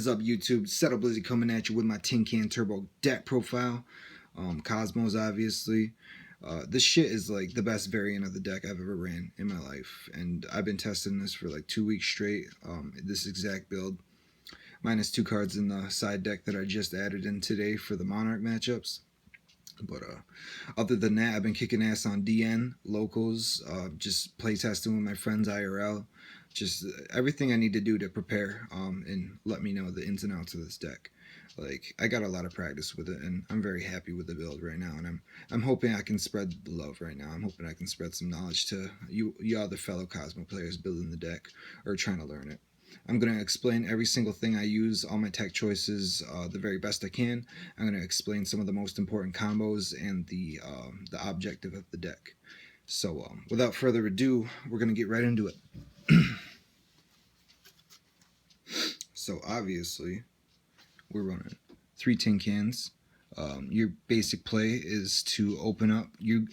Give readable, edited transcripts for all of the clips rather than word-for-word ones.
is up, YouTube? Settle Blizzy coming at you with my Tincan Turbo deck profile. Kozmo's obviously. This shit is like the best variant of the deck I've ever ran in my life, and I've been testing this for like 2 weeks straight. This exact build, minus 2 cards in the side deck that I just added in today for the Monarch matchups. But other than that, I've been kicking ass on DN, locals, just playtesting with my friends IRL. Just everything I need to do to prepare and let me know the ins and outs of this deck. Like, I got a lot of practice with it, and I'm very happy with the build right now. And I'm hoping I can spread the love right now. I'm hoping I can spread some knowledge to you other fellow Kozmo players building the deck or trying to learn it. I'm going to explain every single thing I use, all my tech choices, the very best I can. I'm going to explain some of the most important combos and the objective of the deck. So without further ado, we're going to get right into it. So obviously, we're running 3 tin cans. Your basic play is to open up. You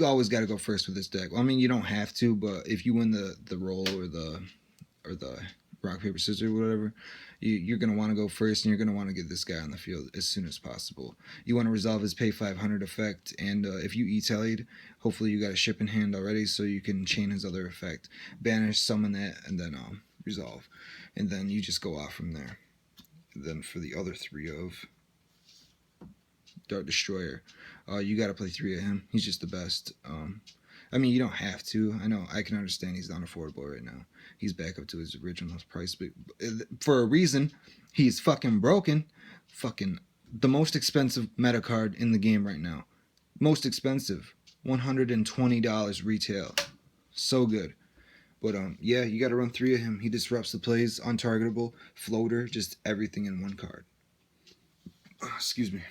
always got to go first with this deck. Well, I mean, you don't have to, but if you win the roll or the rock paper scissors or whatever, you're gonna want to go first, and you're gonna want to get this guy on the field as soon as possible. You want to resolve his pay 500 effect, and if you E-tallied, hopefully you got a ship in hand already, so you can chain his other effect, banish, summon that, and then resolve, and then you just go off from there. And then for the other 3 of Dark Destroyer, you got to play 3 of him. He's just the best. I mean, you don't have to. I know, I can understand he's unaffordable right now. He's back up to his original price, but for a reason. He's fucking broken. Fucking the most expensive meta card in the game right now. Most expensive. $120 retail. So good. But yeah, you got to run 3 of him. He disrupts the plays, untargetable, floater, just everything in one card. Excuse me.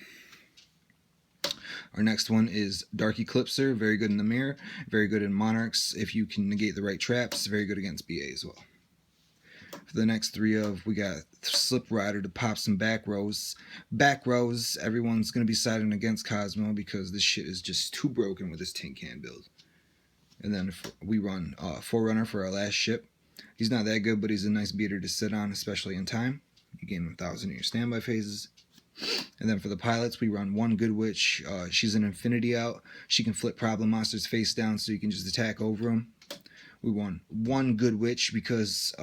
Our next one is Dark Eclipser, very good in the mirror, very good in Monarchs if you can negate the right traps, very good against BA as well. For the next 3 of, we got Slip Rider to pop some back rows. Back rows, everyone's going to be siding against Kozmo because this shit is just too broken with this tin can build. And then we run Forerunner for our last ship. He's not that good, but he's a nice beater to sit on, especially in time. You gain 1,000 in your standby phases. And then for the pilots, we run 1 Good Witch. She's an infinity out. She can flip problem monsters face down, so you can just attack over them. We run 1 Good Witch because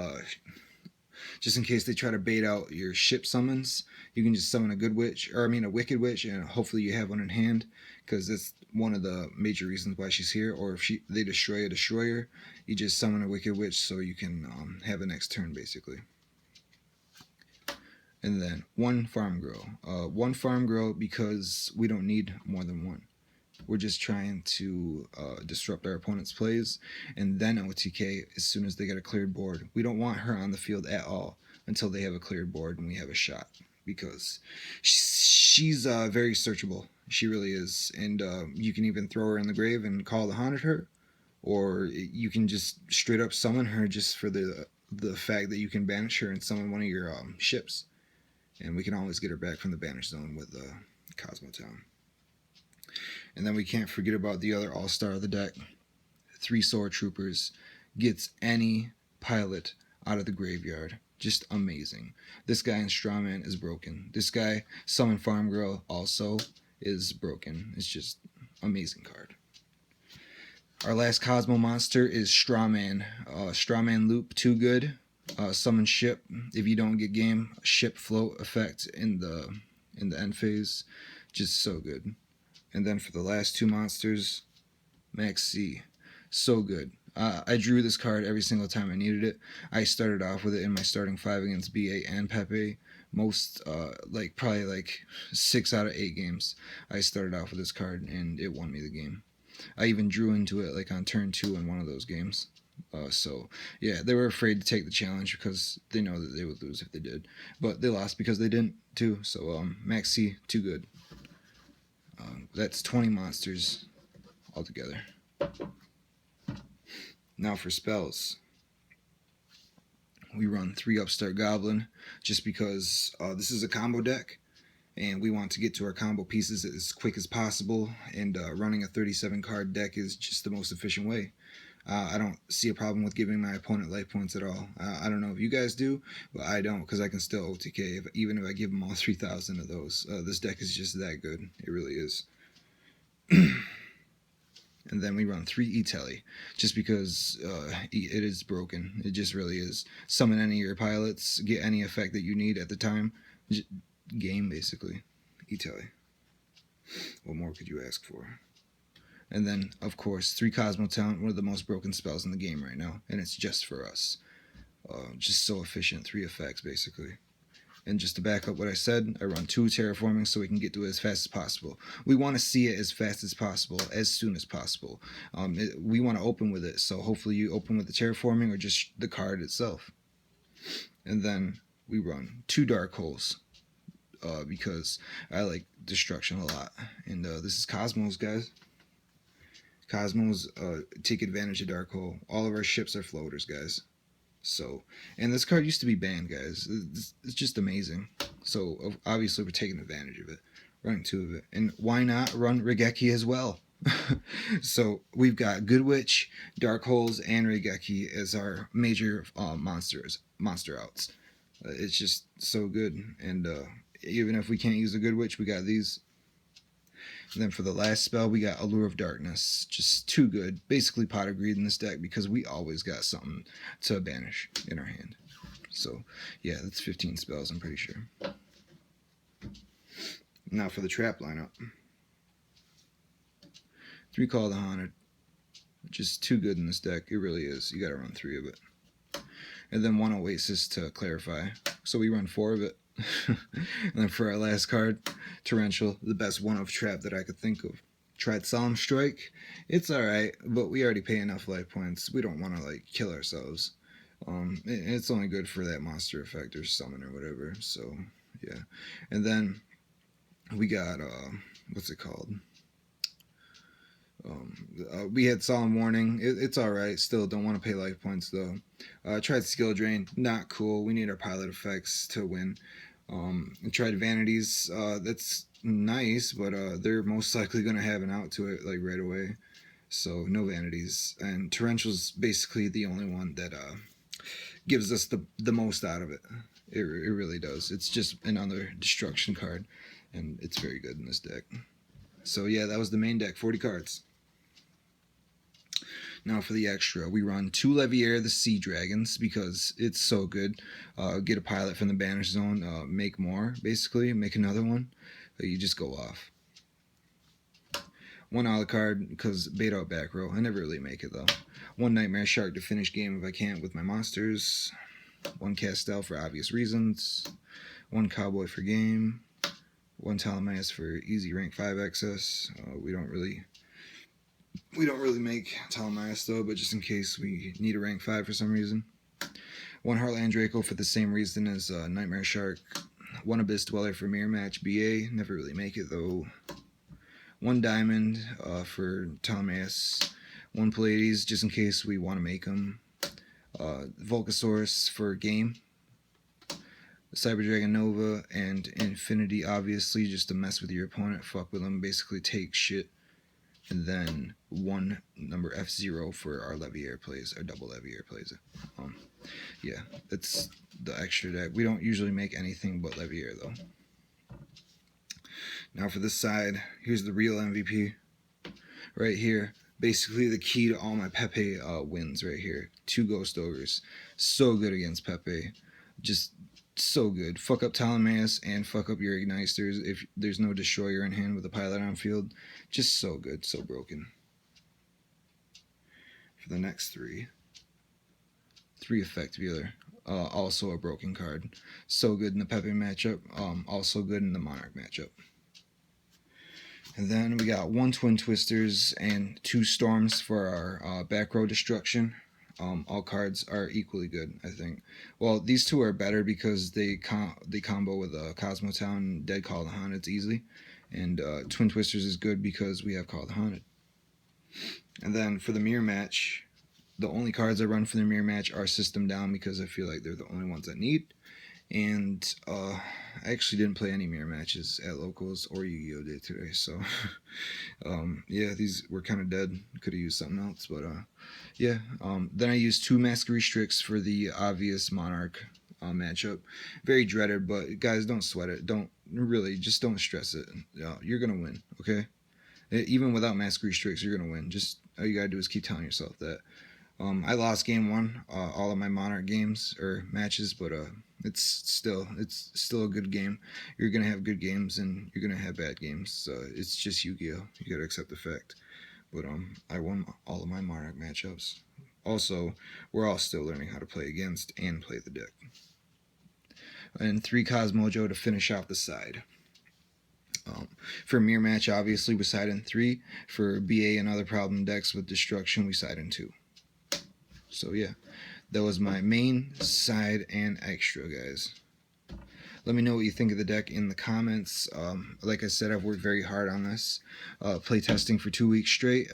just in case they try to bait out your ship summons, you can just summon a Good Witch, or I mean a Wicked Witch, and hopefully you have one in hand, because that's one of the major reasons why she's here. Or if they destroy a destroyer, you just summon a Wicked Witch so you can have the next turn, basically. And then 1 Farm Girl. 1 Farm Girl because we don't need more than 1. We're just trying to disrupt our opponent's plays, and then OTK as soon as they get a cleared board. We don't want her on the field at all until they have a cleared board and we have a shot, because she's very searchable. She really is. And you can even throw her in the grave and call the Haunted her, or you can just straight up summon her just for the fact that you can banish her and summon one of your ships. And we can always get her back from the banish zone with Kozmo Town. And then we can't forget about the other all-star of the deck. 3 Sword Troopers. Gets any pilot out of the graveyard. Just amazing. This guy in Strawman is broken. This guy, Summon Farm Girl, also is broken. It's just amazing card. Our last Kozmo monster is Strawman. Strawman Loop, too good. Summon ship. If you don't get game, ship float effect in the end phase, just so good. And then for the last 2 monsters, Max C, so good. I drew this card every single time I needed it. I started off with it in my starting 5 against BA and Pepe. Most probably 6 out of 8 games I started off with this card, and it won me the game. I even drew into it like on turn 2 in one of those games. So yeah, they were afraid to take the challenge because they know that they would lose if they did, but they lost because they didn't too. So Max C, too good. That's 20 monsters altogether. Now for spells, we run 3 Upstart Goblin just because this is a combo deck and we want to get to our combo pieces as quick as possible, and running a 37 card deck is just the most efficient way. I don't see a problem with giving my opponent life points at all. I don't know if you guys do, but I don't, because I can still OTK even if I give them all 3,000 of those. This deck is just that good. It really is. And then we run 3 E-Telly, just because it is broken. It just really is. Summon any of your pilots, get any effect that you need at the time. Game, basically. E-Telly. What more could you ask for? And then, of course, 3 Kozmo Talent, one of the most broken spells in the game right now, and it's just for us. Just so efficient, 3 effects, basically. And just to back up what I said, I run 2 terraforming so we can get to it as fast as possible. We want to see it as fast as possible, as soon as possible. We want to open with it, so hopefully you open with the terraforming or just the card itself. And then we run 2 dark holes, because I like destruction a lot. And this is Kozmo's, guys. Kozmo's take advantage of dark hole. All of our ships are floaters, guys. So, and this card used to be banned, guys. It's just amazing. So, obviously, we're taking advantage of it. Running 2 of it. And why not run Raigeki as well? So, we've got Good Witch, Dark Holes, and Raigeki as our major monster outs. It's just so good. And even if we can't use a Good Witch, we got these. And then for the last spell, we got Allure of Darkness. Just too good. Basically Pot of Greed in this deck because we always got something to banish in our hand. So, yeah, that's 15 spells, I'm pretty sure. Now for the trap lineup. 3 Call the Haunted. Just too good in this deck. It really is. You gotta run 3 of it. And then 1 Oasis to clarify. So we run 4 of it. And then for our last card, Torrential, the best one-of trap that I could think of. Tried Solemn Strike. It's alright, but we already pay enough life points. We don't want to, like, kill ourselves. It's only good for that monster effect or summon or whatever. So, yeah. And then we got, what's it called? We had Solemn Warning. It's alright. Still don't want to pay life points, though. Tried Skill Drain. Not cool. We need our pilot effects to win. Tried Vanities. That's nice, but they're most likely going to have an out to it like right away. So no Vanities. And Torrential's basically the only one that gives us the most out of it. It really does. It's just another destruction card, and it's very good in this deck. So yeah, that was the main deck, 40 cards. Now for the extra, we run 2 Leviair the Sea Dragons because it's so good. Get a pilot from the Banish Zone, make more, basically, make another one. You just go off. 1 Alucard because bait out back row. I never really make it though. 1 Nightmare Shark to finish game if I can't with my monsters. 1 Castel for obvious reasons. 1 Cowboy for game. 1 Ptolemaeus for easy rank 5 access. We don't really make Ptolemaeus though, but just in case we need a rank 5 for some reason. 1 Heartland Draco for the same reason as Nightmare Shark. 1 Abyss Dweller for mirror match BA. Never really make it though. 1 Diamond for Ptolemaeus. 1 Pallades just in case we want to make them. Volcasaurus for game. Cyber Dragon Nova and Infinity, obviously, just to mess with your opponent, fuck with them, basically take shit. And then 1 number F0 for our Leviair plays, our double Leviair plays. Yeah, that's the extra deck. We don't usually make anything but Leviair, though. Now for this side, here's the real MVP. Right here, basically the key to all my Pepe wins right here. 2 Ghost Ogres. So good against Pepe. Just so good. Fuck up Ptolemaeus and fuck up your Igniters if there's no Destroyer in hand with a pilot on field. Just so good, so broken. For the next 3 Effect Veiler. Also a broken card. So good in the Pepe matchup. Also good in the Monarch matchup. And then we got 1 Twin Twisters and 2 Storms for our back row destruction. All cards are equally good, I think. Well, these 2 are better because they combo with Kozmo Town and Dead Call the Haunted easily. And Twin Twisters is good because we have Call the Haunted. And then for the mirror match, the only cards I run for the mirror match are System Down because I feel like they're the only ones I need. And I actually didn't play any mirror matches at locals or Yu-Gi-Oh day today, so yeah, these were kind of dead. Could have used something else, but yeah. Then I used 2 Mask Restricts for the obvious Monarch matchup. Very dreaded, but guys, don't sweat it. Just don't stress it. You're gonna win, okay? Even without Mask Restricts, you're gonna win. Just all you gotta do is keep telling yourself that. I lost game 1, all of my Monarch games or matches, but it's still a good game. You're gonna have good games and you're gonna have bad games. It's just Yu-Gi-Oh. You gotta accept the fact. But I won all of my Monarch matchups. Also, we're all still learning how to play against and play the deck. And 3 Kozmo to finish off the side. For mirror match, obviously, we side in 3. For BA and other problem decks with destruction, we side in 2. So yeah, that was my main, side, and extra, guys. Let me know what you think of the deck in the comments. Like I said, I've worked very hard on this. Play testing for 2 weeks straight.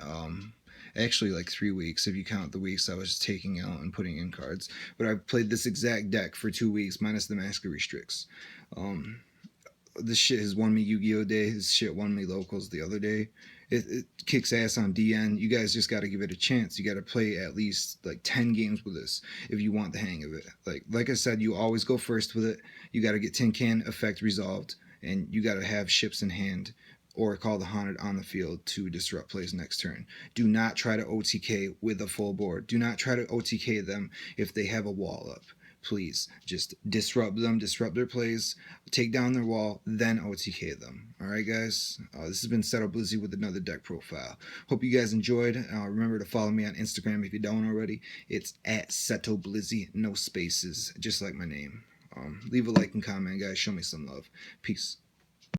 Actually, like 3 weeks if you count the weeks I was taking out and putting in cards. But I've played this exact deck for 2 weeks, minus the Mask Restricts. This shit has won me Yu-Gi-Oh day. This shit won me locals the other day. It kicks ass on DN. You guys just got to give it a chance. You got to play at least like 10 games with this if you want the hang of it. Like I said, you always go first with it. You got to get Tincan effect resolved, and you got to have ships in hand or call the Haunted on the field to disrupt plays next turn. Do not try to OTK with a full board. Do not try to OTK them if they have a wall up. Please, just disrupt them, disrupt their plays, take down their wall, then OTK them. Alright, guys? This has been Blizzy with another deck profile. Hope you guys enjoyed. Remember to follow me on Instagram if you don't already. It's at Blizzy, no spaces, just like my name. Leave a like and comment, guys. Show me some love. Peace.